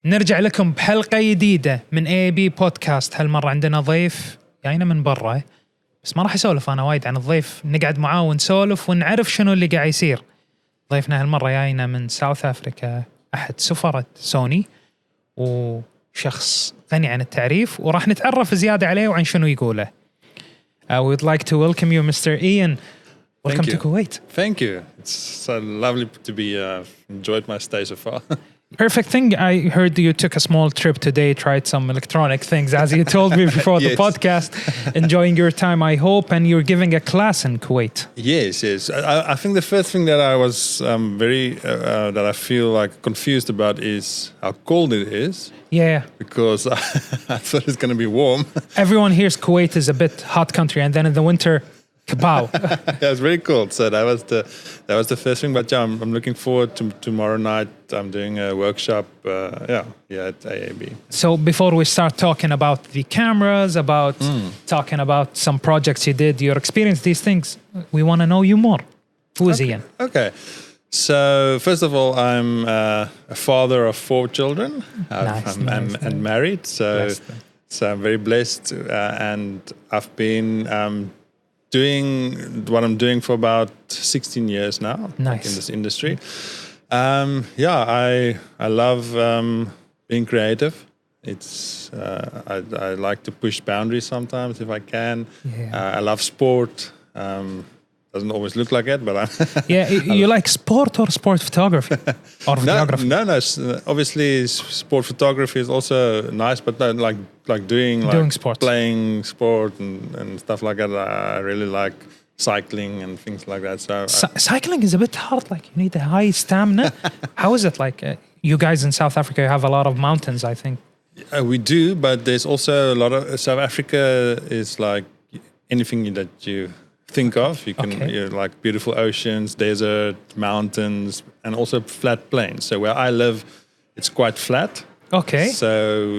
نرجع لكم بحلقة جديدة من AAB بودكاست. هالمرة عندنا ضيف جاينا من برا، بس ما راح أسولف أنا وايد عن الضيف، نقعد معاه ونسولف ونعرف شنو اللي قاعد يصير. ضيفنا هالمرة جاينا من ساوث أفريقيا، أحد سفراء سوني وشخص غني عن التعريف، وراح نتعرف زيادة عليه وعن شنو يقوله. I would like to welcome you, Mr. Ian. Welcome to Kuwait. Thank you. It's so lovely to be enjoyed my stay so far. Perfect thing. I heard you took a small trip today, tried some electronic things, as you told me before the podcast. Enjoying your time, I hope, and you're giving a class in Kuwait. Yes. I think the first thing that I was that I feel like confused about is how cold it is. Yeah. Because I thought it's going to be warm. Everyone hears Kuwait is a bit hot country, and then in the winter, kapow. Yeah, it's very cold. So that was the first thing. But yeah, I'm looking forward to tomorrow night. I'm doing a workshop. At AAB. So before we start talking about the cameras, about talking about some projects you did, your experience, these things, we want to know you more. Who is Ian? Okay. So first of all, I'm a father of 4 children. I'm married. So I'm very blessed, and I've been doing what I'm doing for about 16 years now. Nice. In this industry. I love being creative. It's I like to push boundaries sometimes if I can. Yeah. I love sport. Doesn't always look like it, but you like sport or sport photography or videography? No. Obviously, sport photography is also nice, but no, like doing sports, playing sport and stuff like that. I really like cycling and things like that. So cycling is a bit hard. Like you need a high stamina. How is it? Like you guys in South Africa have a lot of mountains, I think. We do, but there's also a lot of South Africa is like anything that you think of. You can like beautiful oceans, desert, mountains, and also flat plains. So where I live, it's quite flat. Okay. So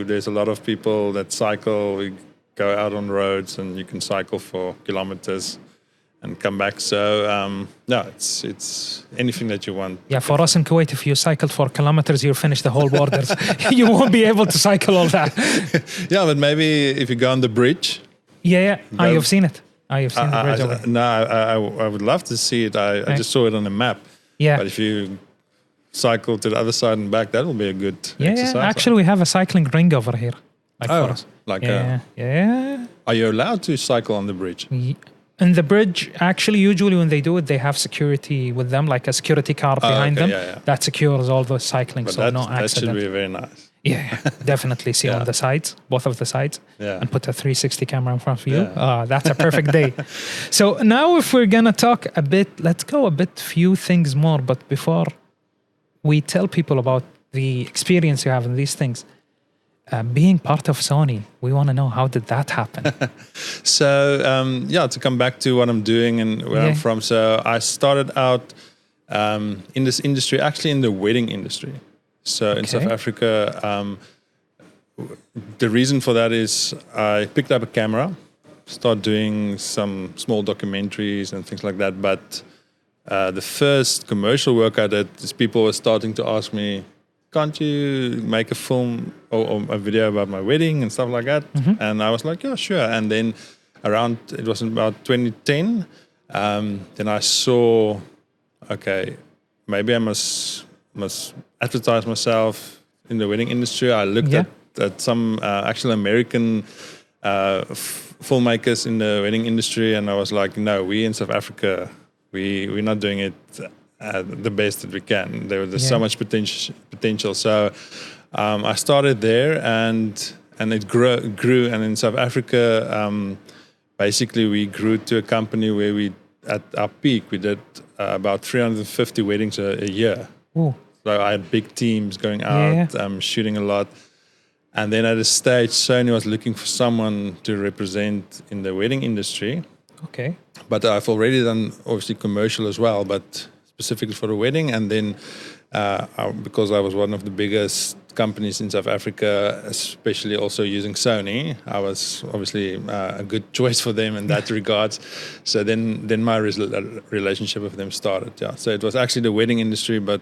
there's a lot of people that cycle. We go out on roads, and you can cycle for kilometers and come back. So it's anything that you want. Yeah, for us in Kuwait, if you cycled 4 kilometers, you'll finish the whole borders. You won't be able to cycle all that. Yeah, but maybe if you go on the bridge. Yeah. You've seen it. You've seen the bridge already. No, I would love to see it. I just saw it on the map. Yeah. But if you cycle to the other side and back, that will be a good exercise. Yeah, actually, we have a cycling ring over here. For us. Yeah. Are you allowed to cycle on the bridge? In the bridge, actually, usually when they do it, they have security with them, like a security car behind them. Yeah. That secures all the cycling, but so no accident. That should be very nice. Yeah, definitely. See on the sides, both of the sides, and put a 360 camera in front of you. Yeah. That's a perfect day. So now if we're going to talk a bit, let's go a bit few things more. But before we tell people about the experience you have in these things, being part of Sony, we want to know, how did that happen? So, to come back to what I'm doing and where I'm from. So I started out in this industry, actually in the wedding industry. So in South Africa, the reason for that is I picked up a camera, started doing some small documentaries and things like that. But the first commercial work I did is people were starting to ask me, can't you make a film or a video about my wedding and stuff like that? Mm-hmm. And I was like, yeah, sure. And then it was about 2010, then I saw, maybe I must advertise myself in the wedding industry. I looked at some actual American filmmakers in the wedding industry, and I was like, no, we in South Africa, we're not doing it the best that we can. There's so much potential. So I started there, and it grew. And in South Africa, basically we grew to a company where we, at our peak, we did about 350 weddings a year. Ooh. So I had big teams going out, shooting a lot. And then at a stage, Sony was looking for someone to represent in the wedding industry. Okay. But I've already done, obviously, commercial as well, but specifically for the wedding. And then because I was one of the biggest companies in South Africa, especially also using Sony, I was obviously a good choice for them in that regards. So then my relationship with them started. Yeah. So it was actually the wedding industry, but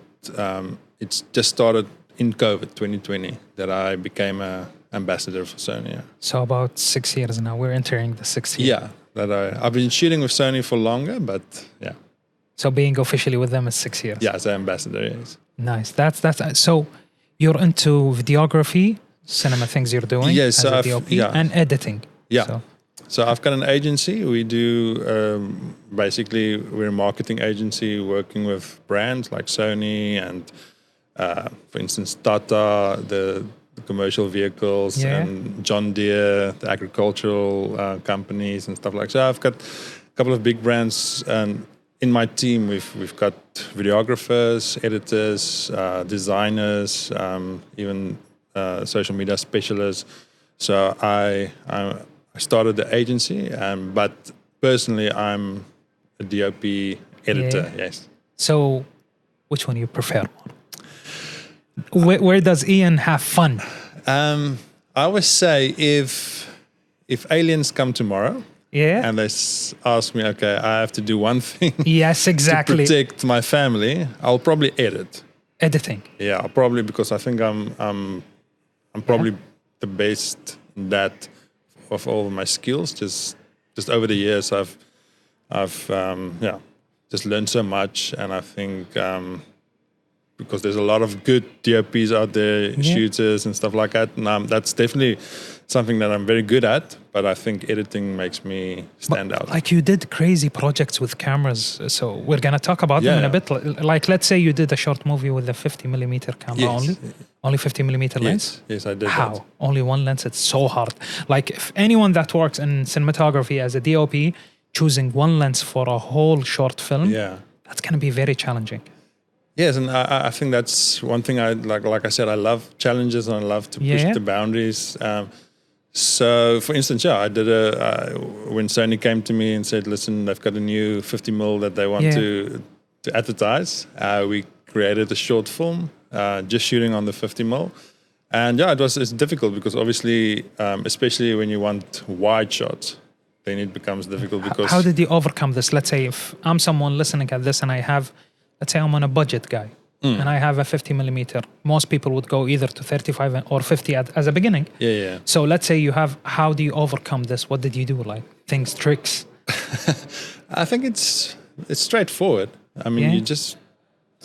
it's just started in COVID 2020 that I became a ambassador for Sony. Yeah. So about 6 years now. We're entering the 6th year. Yeah, I've been shooting with Sony for longer, but yeah. So being officially with them is 6 years. Yeah, as an ambassador, yes. Nice. That's so you're into videography, cinema things you're doing Yes, as a DOP, and editing. Yeah. So I've got an agency. We do basically we're a marketing agency working with brands like Sony and, for instance, Tata, the commercial vehicles, and John Deere, the agricultural companies and stuff like that. So I've got a couple of big brands, and in my team we've got videographers, editors, designers, even social media specialists. So I started the agency, but personally I'm a DOP editor. Yeah. Yes. So, which one you prefer more? Where does Ian have fun? I always say if aliens come tomorrow, and they ask me, okay, I have to do one thing. Yes, exactly. To protect my family, I'll probably edit. Editing. Yeah, I'll probably, because I think I'm probably the best in that of all of my skills. Just over the years, I've just learned so much, and I think because there's a lot of good DOPs out there, shooters and stuff like that, and that's definitely something that I'm very good at. But I think editing makes me stand out. Like you did crazy projects with cameras, so we're gonna talk about them in a bit. Like let's say you did a short movie with a 50mm camera only 50mm lens. Yes, I did. How? That. Only one lens? It's so hard. Like if anyone that works in cinematography as a DOP, choosing one lens for a whole short film, that's gonna be very challenging. Yes, and I think that's one thing I like. Like I said, I love challenges and I love to push the boundaries. So, for instance, I did when Sony came to me and said, "Listen, they've got a new 50mm that they want to advertise." We created a short film, just shooting on the 50mm, and it's difficult because obviously, especially when you want wide shots, then it becomes difficult. Because how did you overcome this? Let's say if I'm someone listening at this and let's say I'm on a budget guy. And I have a 50mm. Most people would go either to 35 or 50 as a beginning. Yeah. So let's say how do you overcome this? What did you do? Like tricks? I think it's straightforward. I mean,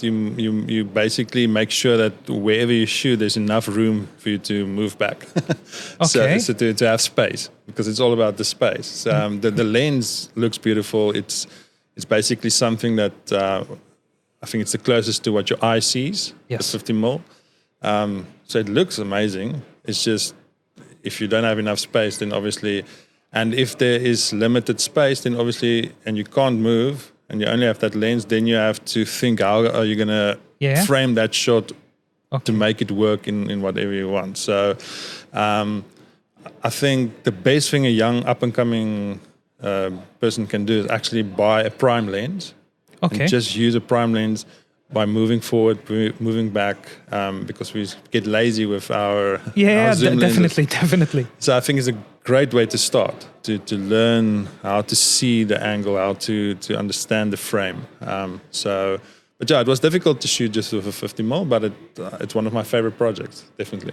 you basically make sure that wherever you shoot, there's enough room for you to move back. Okay. So to have space, because it's all about the space. The lens looks beautiful. It's basically something that I think it's the closest to what your eye sees, the 50mm. So it looks amazing. It's just, if you don't have enough space, then obviously, and if there is limited space, then obviously, and you can't move, and you only have that lens, then you have to think, how are you going to frame that shot to make it work in whatever you want. So I think the best thing a young up-and-coming person can do is actually buy a prime lens. Okay. And just use a prime lens by moving forward, moving back, because we get lazy with our zoom lenses. Definitely. So I think it's a great way to start, to learn how to see the angle, how to understand the frame. But it was difficult to shoot just with a 50mm, but it's one of my favorite projects, definitely.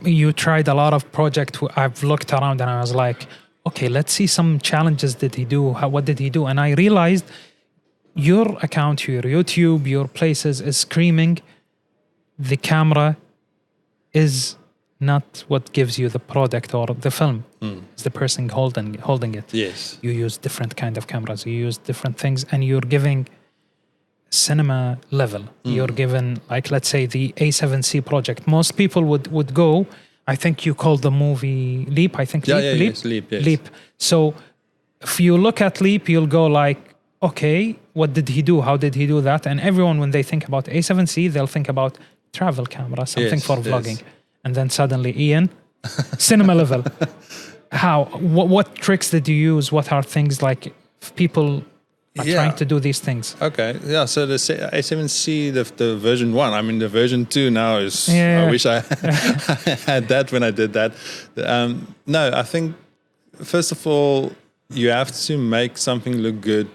You tried a lot of projects. I've looked around and I was like, okay, let's see some challenges did he do? What did he do? And I realized your account, your YouTube, your places is screaming the camera is not what gives you the product or the film. It's the person holding it. Yes. You use different kind of cameras. You use different things, and you're giving cinema level. You're given, like, let's say the A7C project. Most people would go. I think you call the movie Leap. I think Leap. Yes, Leap. Yes. Leap. So if you look at Leap, you'll go like, okay, what did he do? How did he do that? And everyone, when they think about A7C, they'll think about travel camera, something for vlogging. And then suddenly, Ian, cinema level. How? What tricks did you use? What are things like if people are trying to do these things? Okay, so the A7C, the version 1, I mean the version 2 now is, I wish I had that when I did that. No, I think, first of all, you have to make something look good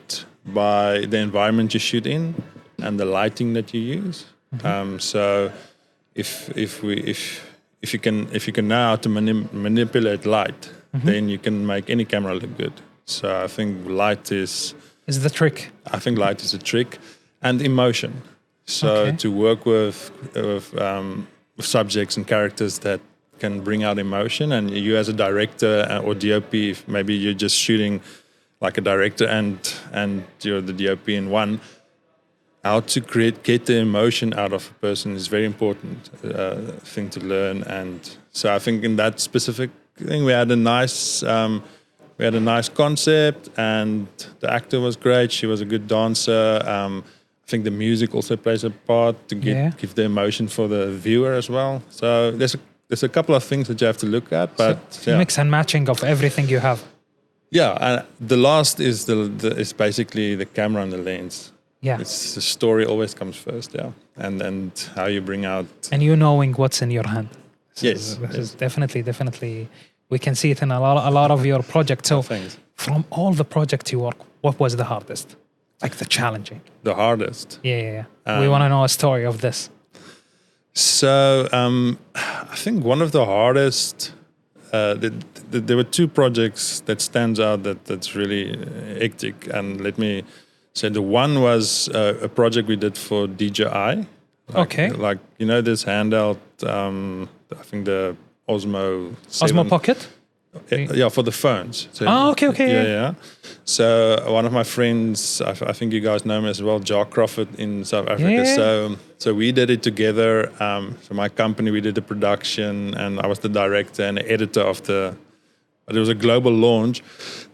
by the environment you shoot in and the lighting that you use. So if you can know how to manipulate light, then you can make any camera look good. So I think light is the trick. I think light is a trick, and emotion. So to work with subjects and characters that can bring out emotion, and you as a director or DOP, if maybe you're just shooting like a director and you're the DOP in one, how to get the emotion out of a person is very important thing to learn. And so I think in that specific thing we had a nice concept, and the actor was great. She was a good dancer. I think the music also plays a part to give the emotion for the viewer as well. So there's a couple of things that you have to look at, but mix and matching of everything you have. Yeah, and the last is is basically the camera and the lens. Yeah, it's the story always comes first. Yeah, and how you bring out and you knowing what's in your hand. This is definitely. We can see it in a lot of your projects. So, from all the projects you work, what was the hardest? Like the challenging. The hardest. Yeah. We want to know a story of this. So I think one of the hardest. There were two projects that stands out that's really hectic, and let me say the one was a project we did for DJI. Like this handheld. I think the Osmo 7. Osmo Pocket. Yeah, for the phones. So, okay. Yeah. So one of my friends, I think you guys know him as well, Jack Crawford in South Africa. Yeah. So we did it together. So my company, we did the production, and I was the director and the editor of but it was a global launch.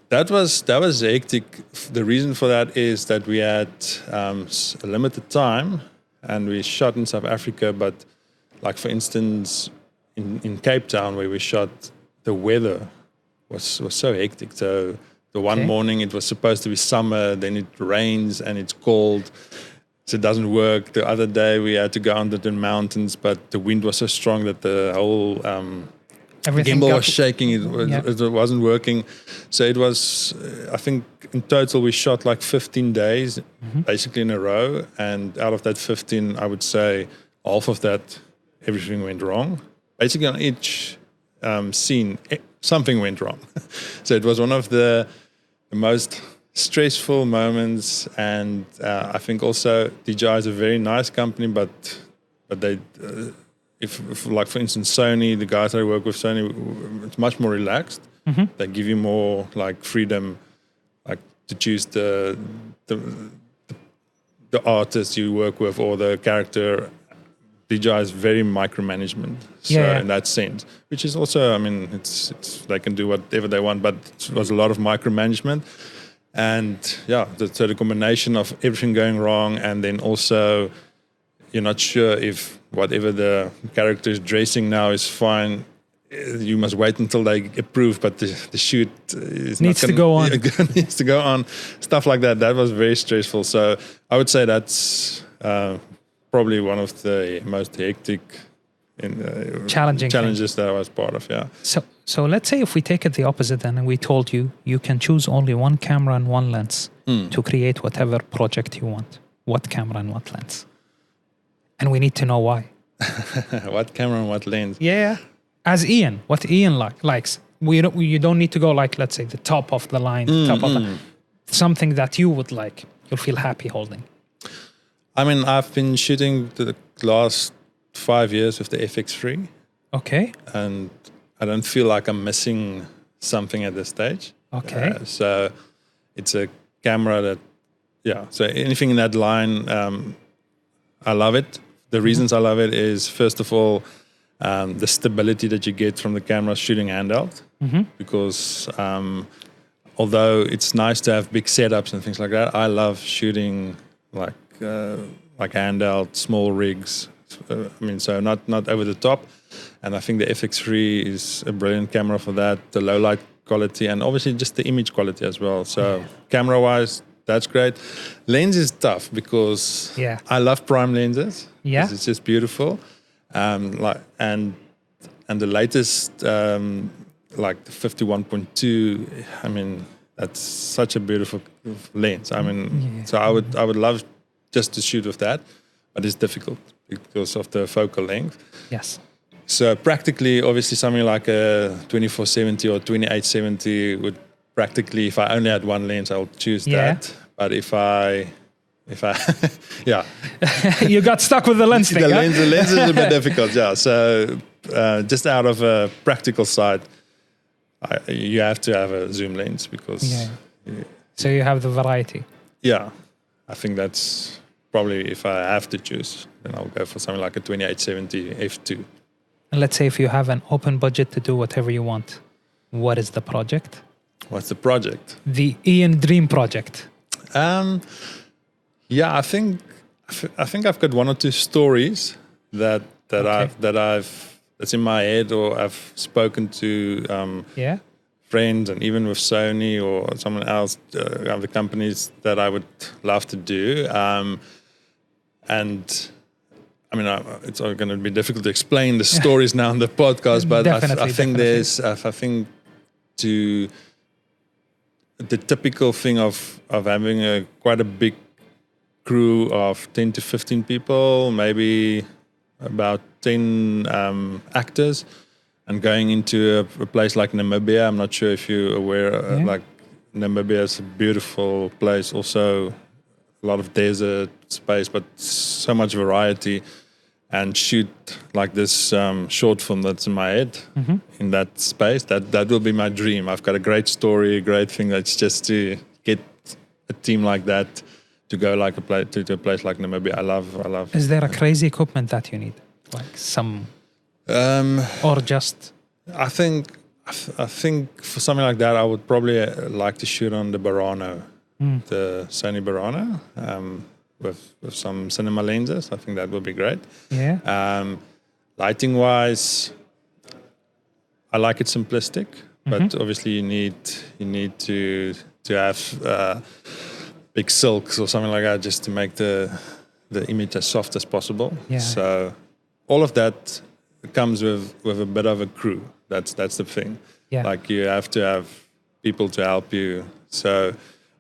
That was hectic. The reason for that is that we had a limited time, and we shot in South Africa. But like for instance, in Cape Town where we shot, the weather was so hectic. So the one morning it was supposed to be summer, then it rains and it's cold, so it doesn't work. The other day we had to go under the mountains, but the wind was so strong that the whole gimbal was shaking. It wasn't working. So it was, I think in total we shot like 15 days, basically in a row. And out of that 15, I would say half of that, everything went wrong. Basically on each scene, something went wrong. So it was one of the most stressful moments. And I think also DJI is a very nice company, but they, if like for instance Sony, the guys I work with Sony, it's much more relaxed. They give you more like freedom, like to choose the artist you work with or the character. DJI is very micromanagement, in that sense, which is also, I mean, it's they can do whatever they want, but it was a lot of micromanagement, and so the combination of everything going wrong, and then also you're not sure if whatever the character is dressing now is fine. You must wait until they approve, but the shoot needs to go on. Needs to go on, stuff like that. That was very stressful. So I would say that's probably one of the most hectic challenges that I was part of. Yeah. So let's say if we take it the opposite, and we told you can choose only one camera and one lens to create whatever project you want. What camera and what lens? And we need to know why. What camera and what lens? Yeah. As Ian, what Ian likes. You don't need to go like, let's say, the top of the line, something that you would like. You'll feel happy holding. I mean, I've been shooting the last 5 years with the FX3. Okay. And I don't feel like I'm missing something at this stage. Okay. So it's a camera that, so anything in that line, I love it. The reasons I love it is, first of all, the stability that you get from the camera shooting handheld. Because although it's nice to have big setups and things like that, I love shooting like handheld, small rigs. So not over the top. And I think the FX3 is a brilliant camera for that. The low light quality, and obviously just the image quality as well. So camera-wise, that's great. Lens is tough because I love prime lenses. Yeah, it's just beautiful. And the latest like the 51.2. I mean, that's such a beautiful lens. I mean, so I would love just to shoot with that, but it's difficult because of the focal length. Yes. So practically, obviously, something like a 24-70 or 28-70 would practically, if I only had one lens, I'll choose that. But if I yeah. You got stuck with the lens thing. The lens is a bit difficult, yeah. So just out of a practical side, you have to have a zoom lens because... So you have the variety. Yeah. I think that's probably, if I have to choose, then I'll go for something like a 28-70 f2. And let's say if you have an open budget to do whatever you want, what is the project? What's the project? The Ian Dream project. Yeah, I think I've got one or two stories that's in my head, or I've spoken to friends, and even with Sony or someone else, other companies that I would love to do. And I mean, it's going to be difficult to explain the stories now on the podcast, but I think the typical thing of having quite a big crew of 10 to 15 people, maybe about 10 actors, and going into a place like Namibia. I'm not sure if you're aware, like Namibia is a beautiful place, also a lot of desert space, but so much variety, and shoot like this short film that's in my head in that space. That will be my dream. I've got a great story, a great thing. That's just to get a team like that to go like to a place like Namibia. I love. Is there a crazy equipment that you need, like some, or just? I think for something like that, I would probably like to shoot on the Burano, the Sony Burano, with some cinema lenses. I think that would be great. Yeah. Lighting wise, I like it simplistic, but obviously you need to have big silks or something like that just to make the image as soft as possible. Yeah. So all of that comes with a bit of a crew. That's the thing. Yeah. Like you have to have people to help you. So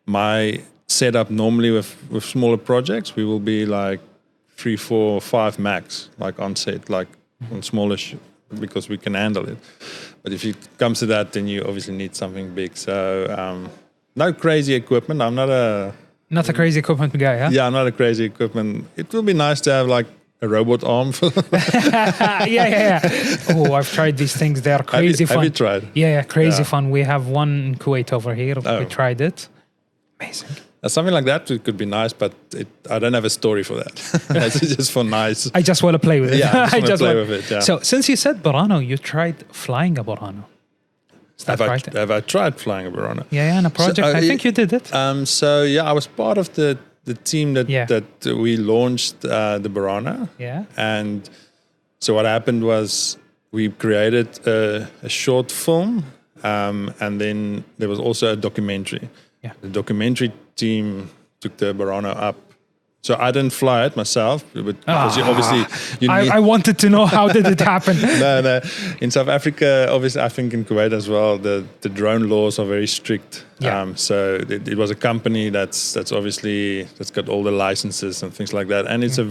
my setup normally with smaller projects, we will be like 3, 4, 5 max, like on set, like on smallish, because we can handle it. But if it comes to that, then you obviously need something big. So no crazy equipment. I'm not a crazy equipment guy, huh? Yeah, I'm not a crazy equipment. It will be nice to have like a robot arm. yeah. Oh, I've tried these things. They are crazy fun. Have you tried? Yeah, crazy fun. We have one in Kuwait over here. Oh. We tried it. Amazing. Something like that could be nice, but I don't have a story for that. It's just for nice. I just want to play with it. Yeah, I just want to play with it. Yeah. So since you said Burano, you tried flying a Burano. Is that right? Have I tried flying a Burano? Yeah, in a project. I think you did it. So yeah, I was part of the team that we launched the Burano. Yeah. And so what happened was we created a short film, and then there was also a documentary. Yeah. The documentary team took the Burano up. So I didn't fly it myself, but because I wanted to know how did it happen. No. In South Africa, obviously, I think in Kuwait as well, the drone laws are very strict. Yeah. So it was a company that's got all the licenses and things like that, and it's a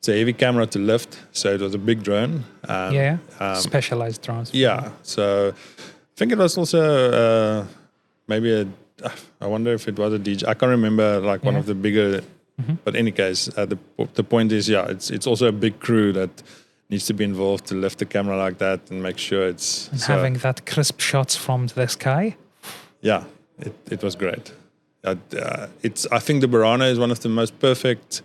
heavy camera to lift. So it was a big drone. Specialized drones. Yeah. So I think it was also maybe I wonder if it was a DJ. I can't remember one of the bigger. But in any case, the point is, it's also a big crew that needs to be involved to lift the camera like that and make sure it's... And having that crisp shots from the sky? Yeah, it was great. I think the Burano is one of the most perfect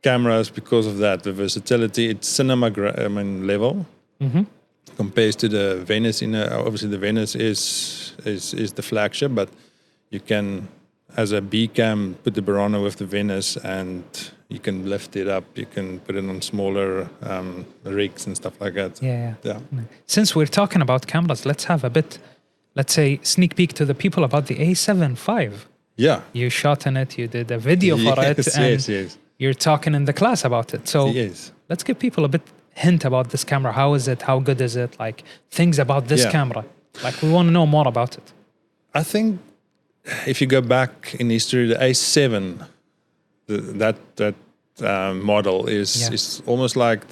cameras because of that, the versatility. It's cinema level compared to the Venice. Obviously, the Venice is the flagship, but you can... as a B cam, put the Burano with the Venice, and you can lift it up. You can put it on smaller rigs and stuff like that. Yeah. Since we're talking about cameras, let's have a bit, let's say, sneak peek to the people about the A7 V. Yeah. You shot in it. You did a video for it. And yes. You're talking in the class about it. So let's give people a bit hint about this camera. How is it? How good is it? Like things about this camera. Like we want to know more about it. I think if you go back in history, the A7, that model is almost like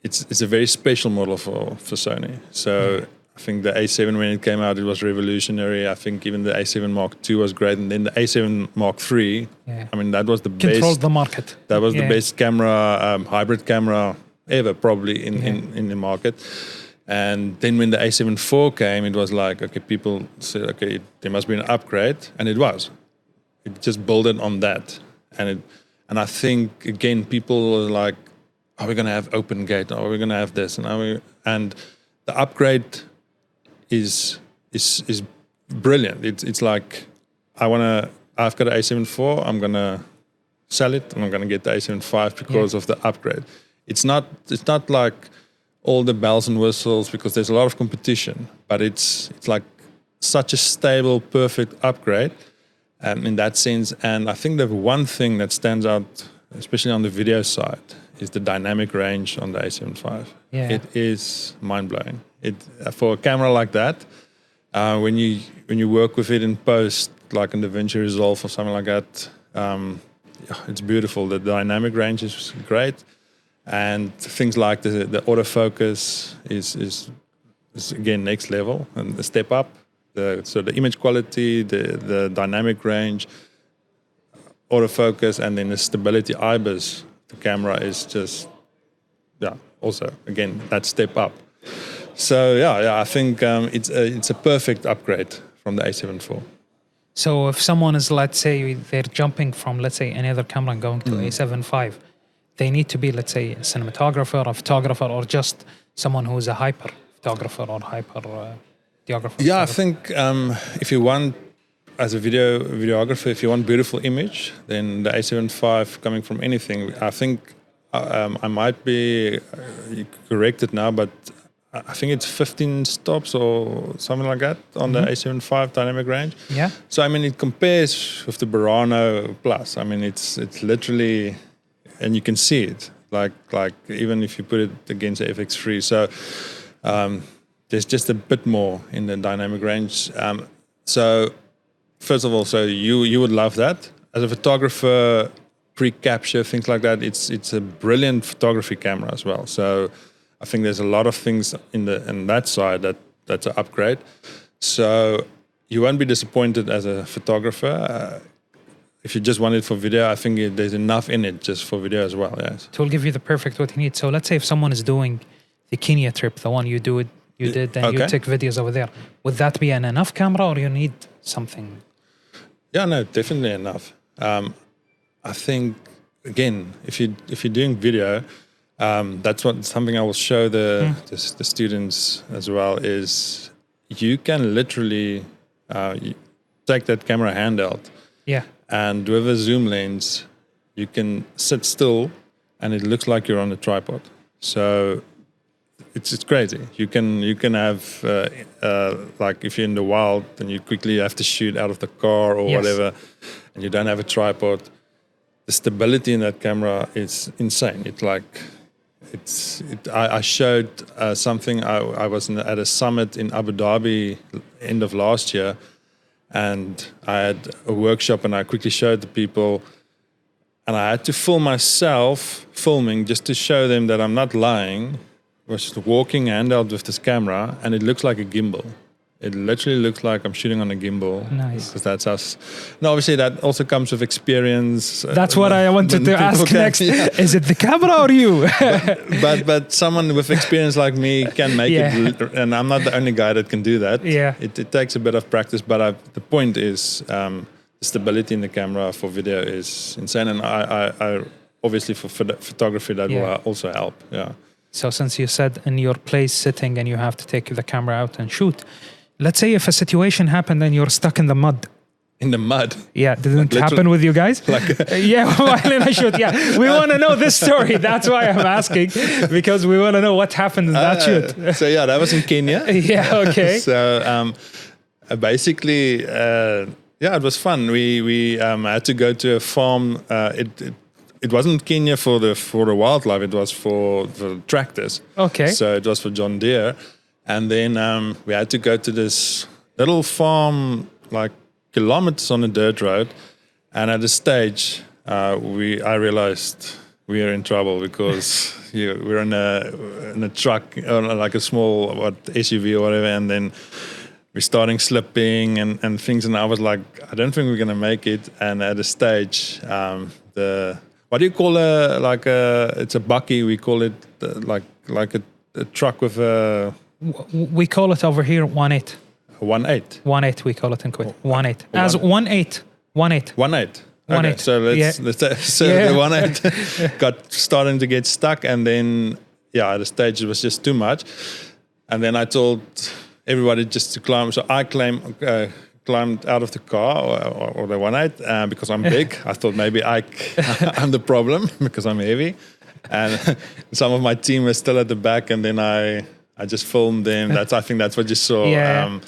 it's a very special model for Sony. So I think the A7, when it came out, it was revolutionary. I think even the A7 Mark II was great, and then the A7 Mark III. Yeah. I mean, that was the Controlled best. the market. That was the best camera, hybrid camera ever, probably in the market. And then when the A7 IV came, it was like, okay, people said, okay, there must be an upgrade, and it was. It just built it on that, and I think again, people were like, are we going to have open gate? Are we going to have this? And the upgrade is brilliant. It's like I've got an A7 IV, I'm gonna sell it, and I'm gonna get the A7 V because of the upgrade. It's not like all the bells and whistles, because there's a lot of competition, but it's like such a stable, perfect upgrade in that sense. And I think the one thing that stands out, especially on the video side, is the dynamic range on the A7 V. Yeah. It is mind-blowing. For a camera like that, when you work with it in post, like in DaVinci Resolve or something like that, it's beautiful. The dynamic range is great, and things like the autofocus is again next level and a step up. So the image quality, the dynamic range, autofocus, and then the stability IBIS. The camera is just also again that step up. So I think it's a perfect upgrade from the A7 IV. So if someone is, let's say, they're jumping from, let's say, any other camera and going to A7 V, they need to be, let's say, a cinematographer, a photographer, or just someone who's a hyper photographer or hyper videographer. Yeah, I think if you want, as a videographer, if you want beautiful image, then the A7 V coming from anything. I think I might be corrected now, but I think it's 15 stops or something like that on the A7 V dynamic range. Yeah. So I mean, it compares with the Burano Plus. I mean, it's literally, and you can see it. Like even if you put it against the FX3. So there's just a bit more in the dynamic range. So first of all, so you would love that. As a photographer, pre-capture, things like that, it's a brilliant photography camera as well. So I think there's a lot of things in that side that's an upgrade. So you won't be disappointed as a photographer. If you just want it for video, I think there's enough in it just for video as well. Yes, it will give you the perfect what you need. So let's say if someone is doing the Kenya trip, the one you did, and you take videos over there, would that be an enough camera, or you need something? Yeah, no, definitely enough. I think again, if you're doing video, that's something I will show the students as well. Is you can literally take that camera handheld, and with a zoom lens, you can sit still, and it looks like you're on a tripod. So it's crazy. You can have like if you're in the wild, then you quickly have to shoot out of the car or whatever, and you don't have a tripod. The stability in that camera is insane. I showed something. I was at a summit in Abu Dhabi end of last year, and I had a workshop, and I quickly showed the people, and I had to film myself filming just to show them that I'm not lying. I was just walking handheld with this camera, and it looks like a gimbal. It literally looks like I'm shooting on a gimbal. Nice. Because that's us. And obviously that also comes with experience. That's what I wanted to ask next. Yeah. Is it the camera or you? but someone with experience like me can make it. And I'm not the only guy that can do that. Yeah. It takes a bit of practice. But the point is the stability in the camera for video is insane. And I obviously for photography that will also help. Yeah. So since you said in your place sitting and you have to take the camera out and shoot, let's say if a situation happened and you're stuck in the mud. In the mud? Yeah, didn't it happen with you guys? While in a shoot, we want to know this story. That's why I'm asking, because we want to know what happened in that shoot. So that was in Kenya. Okay. So basically, it was fun. We had to go to a farm. It wasn't Kenya for the wildlife. It was for the tractors. Okay. So it was for John Deere. And then we had to go to this little farm, like kilometers on a dirt road. And at a stage, I realized we are in trouble because we're in a truck, or like a small SUV or whatever, and then we're starting slipping and things. And I was like, I don't think we're gonna make it. And at a stage, what do you call it's a bucky? We call it like a truck with a. We call it over here 1.8. 1.8. 1.8 we call it in Kuwait. 1.8. As 1.8. 1.8. 1.8. Okay, 1.8. so the 1.8 got starting to get stuck, and then at a stage it was just too much, and then I told everybody just to climb. So I climbed out of the car or the 1.8 because I'm big. I thought maybe I'm the problem because I'm heavy, and some of my team was still at the back, and then I just filmed them. I think that's what you saw. Them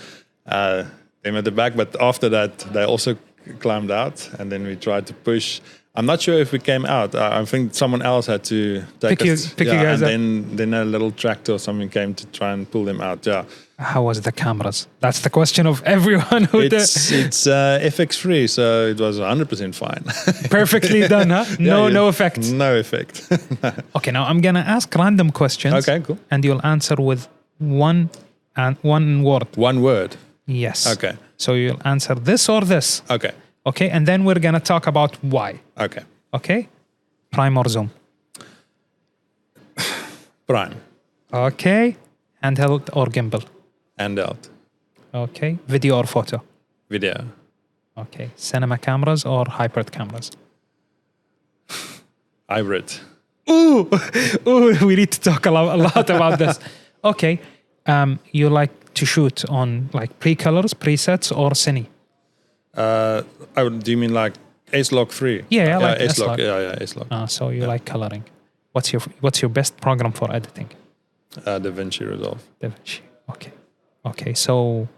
at the back, but after that they also climbed out, and then we tried to push. I'm not sure if we came out. I think someone else had to pick you guys up. And then a little tractor or something came to try and pull them out. Yeah. How was the cameras? That's the question of everyone who It's FX3, so it was 100% fine. Perfectly done, huh? No effect. No effect. Okay, now I'm gonna ask random questions. Okay, cool. And you'll answer with one word. One word. Yes. Okay. So you'll answer this or this. Okay. Okay, and then we're gonna talk about why. Okay. Okay? Prime or zoom? Prime. Okay. Handheld or gimbal? Handheld. Okay. Video or photo? Video. Okay. Cinema cameras or hybrid cameras? Hybrid. Ooh, we need to talk a lot about this. Okay. You like to shoot on like pre-colors, presets, or cine? Do you mean like S-Log 3? Yeah, like S-Log. Yeah, S-Log. So you like coloring. What's your best program for editing? DaVinci Resolve. DaVinci. Okay. So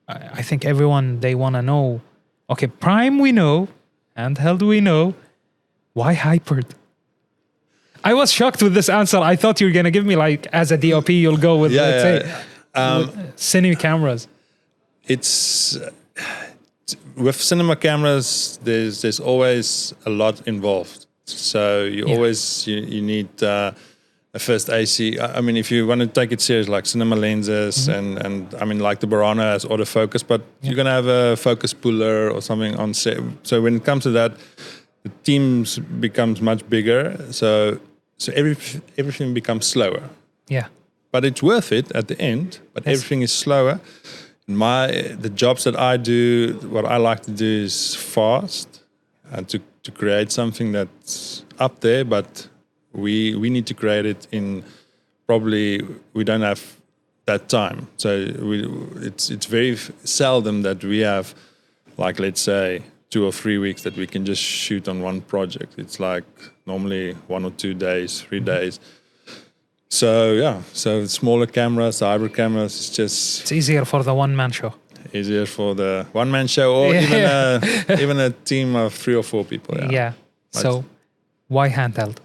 I think everyone, they want to know. Okay, Prime we know, handheld we know. Why hybrid? I was shocked with this answer. I thought you were gonna give me like as a DOP, you'll go with let's say cine cameras. It's with cinema cameras. There's always a lot involved. So you need a first AC. I mean, if you want to take it serious, like cinema lenses and I mean, like the Barana has autofocus, but you're gonna have a focus puller or something on set. So when it comes to that, the teams becomes much bigger. So everything becomes slower. Yeah. But it's worth it at the end. But everything is slower. The jobs that I do, what I like to do is fast and to create something that's up there, but we need to create it in probably we don't have that time. So it's very seldom that we have, like, let's say 2 or 3 weeks that we can just shoot on one project. It's like normally 1 or 2 days, 3 days. So smaller cameras, hybrid cameras, it's easier for the one-man show. Easier for the one-man show, or even a team of 3 or 4 people. Yeah. So why handheld?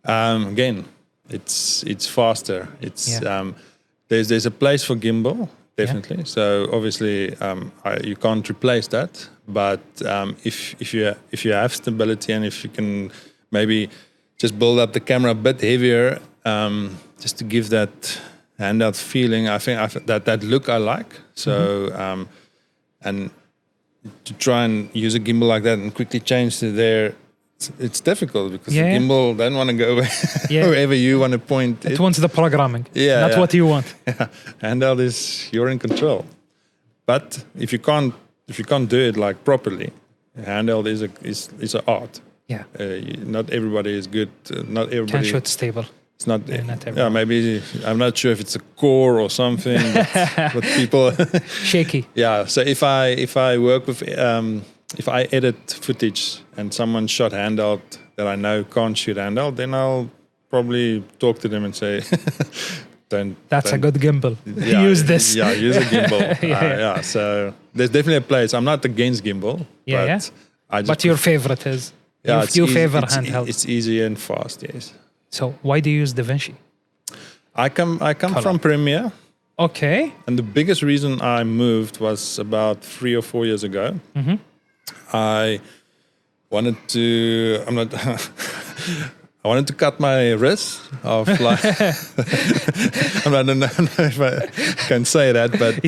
Again, it's faster. It's there's a place for gimbal, definitely. Yeah. So obviously you can't replace that. But if you have stability and if you can maybe just build up the camera a bit heavier, just to give that handheld feeling, I think that look I like. So and to try and use a gimbal like that and quickly change to there, it's difficult because the gimbal doesn't want to go wherever you want to point. It wants the programming, not what you want. Handheld is you're in control. But if you can't do it like properly, handheld is an art. Yeah. Not everybody is good. Not everybody can shoot stable. It's not. Maybe I'm not sure if it's a core or something. But people shaky. Yeah. So if I work with if I edit footage and someone shot handheld that I know can't shoot handheld, then I'll probably talk to them and say, That's a good gimbal. Yeah, use this. Yeah, use a gimbal. So there's definitely a place. I'm not against gimbal. But your favorite is. Yeah, you favor handheld. It's easy and fast. Yes. So why do you use DaVinci? I come from Premiere. Okay. And the biggest reason I moved was about 3 or 4 years ago. I wanted to. I'm not. I wanted to cut my wrist off. Like, I don't know if I can say that, but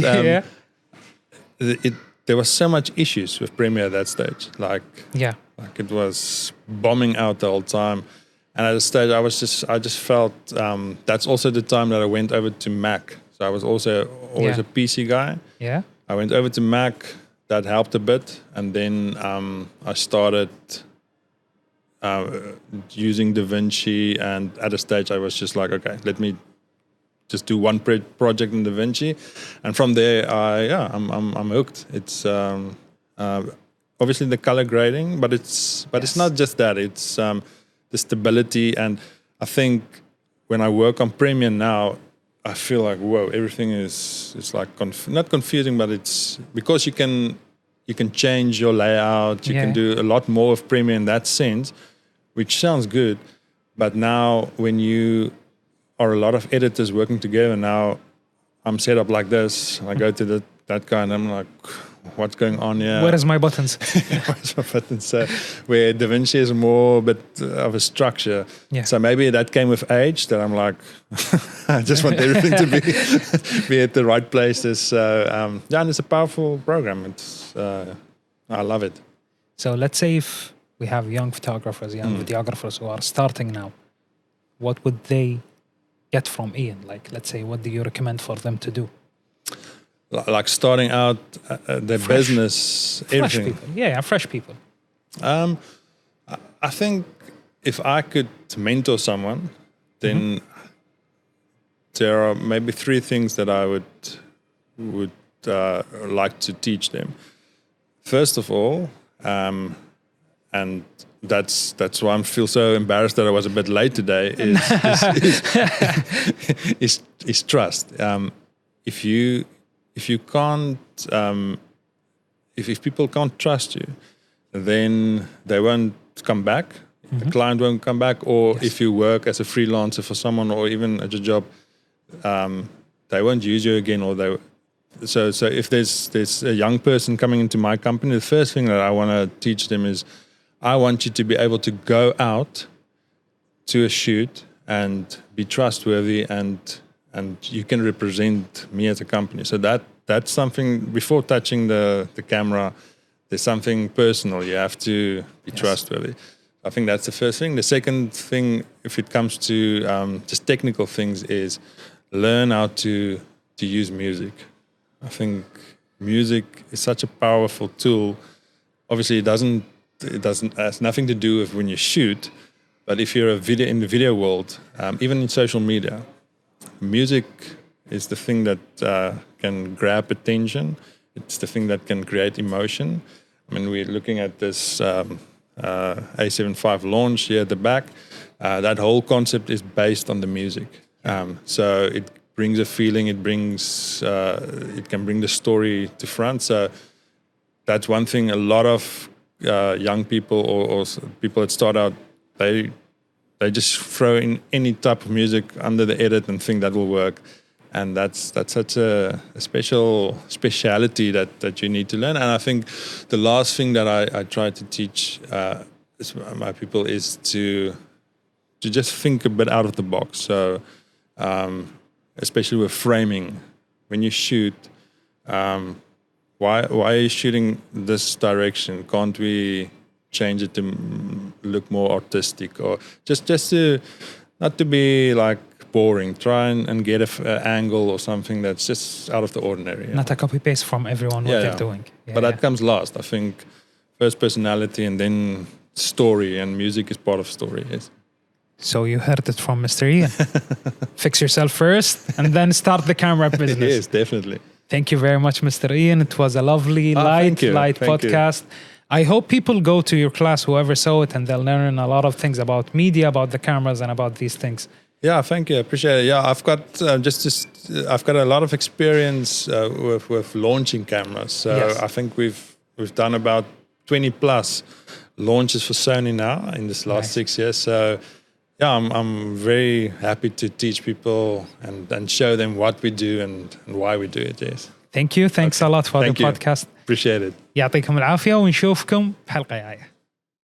there was so much issues with Premiere at that stage. Like it was bombing out the whole time. And at a stage, I just felt that's also the time that I went over to Mac. So I was also always a PC guy. Yeah. I went over to Mac. That helped a bit, and then I started using DaVinci. And at a stage, I was just like, okay, let me just do one project in DaVinci, and from there, I'm hooked. It's obviously the color grading, but it's not just that. It's the stability, and I think when I work on Premiere now, I feel like whoa, everything is like not confusing, but it's because you can change your layout, you can do a lot more of Premiere in that sense, which sounds good. But now when you are a lot of editors working together, now I'm set up like this. I go to that guy and I'm like, what's going on here? Where is my buttons? Where's my buttons? So where DaVinci is more a bit of a structure. Yeah. So maybe that came with age, that I'm like, I just want everything to be at the right places. So and it's a powerful program. It's I love it. So let's say if we have young photographers, young videographers who are starting now, what would they get from Ian? Like, let's say, what do you recommend for them to do? Like starting out their business, fresh everything. People. Fresh people. I think if I could mentor someone, then there are maybe 3 things that I would like to teach them. First of all, and that's why I feel so embarrassed that I was a bit late today, is trust. If you can't, if people can't trust you, then they won't come back. The client won't come back. Or if you work as a freelancer for someone, or even at your job, they won't use you again. Or so if there's a young person coming into my company, the first thing that I want to teach them is, I want you to be able to go out to a shoot and be trustworthy, and you can represent me as a company. So that's something. Before touching the camera, there's something personal. You have to be trustworthy. I think that's the first thing. The second thing, if it comes to just technical things, is learn how to use music. I think music is such a powerful tool. Obviously, it has nothing to do with when you shoot, but if you're in the video world, even in social media, music is the thing that can grab attention. It's the thing that can create emotion. I mean, we're looking at this A7 V launch here at the back. That whole concept is based on the music. So it brings a feeling. It can bring the story to front. So that's one thing. A lot of young people or people that start out, they just throw in any type of music under the edit and think that will work. And that's such a speciality that you need to learn. And I think the last thing that I try to teach my people is to just think a bit out of the box. So especially with framing, when you shoot, why are you shooting this direction? Can't we change it to look more artistic, or just to not to be like boring? Try and get an angle or something that's just out of the ordinary. Not a copy paste from everyone what they're doing. But that comes last. I think first personality and then story, and music is part of story. Yes. So you heard it from Mr. Ian. Fix yourself first and then start the camera business. Yes, definitely. Thank you very much, Mr. Ian. It was a lovely, light podcast. I hope people go to your class, whoever saw it, and they'll learn a lot of things about media, about the cameras, and about these things. Yeah, thank you. I appreciate it. Yeah, I've got I've got a lot of experience with launching cameras. So I think we've done about 20 plus launches for Sony now in this last 6 years. So yeah, I'm very happy to teach people and show them what we do and why we do it. Yes. Thank you. Thanks a lot for the podcast. Appreciate it. يعطيكم العافية ونشوفكم بحلقة جاية.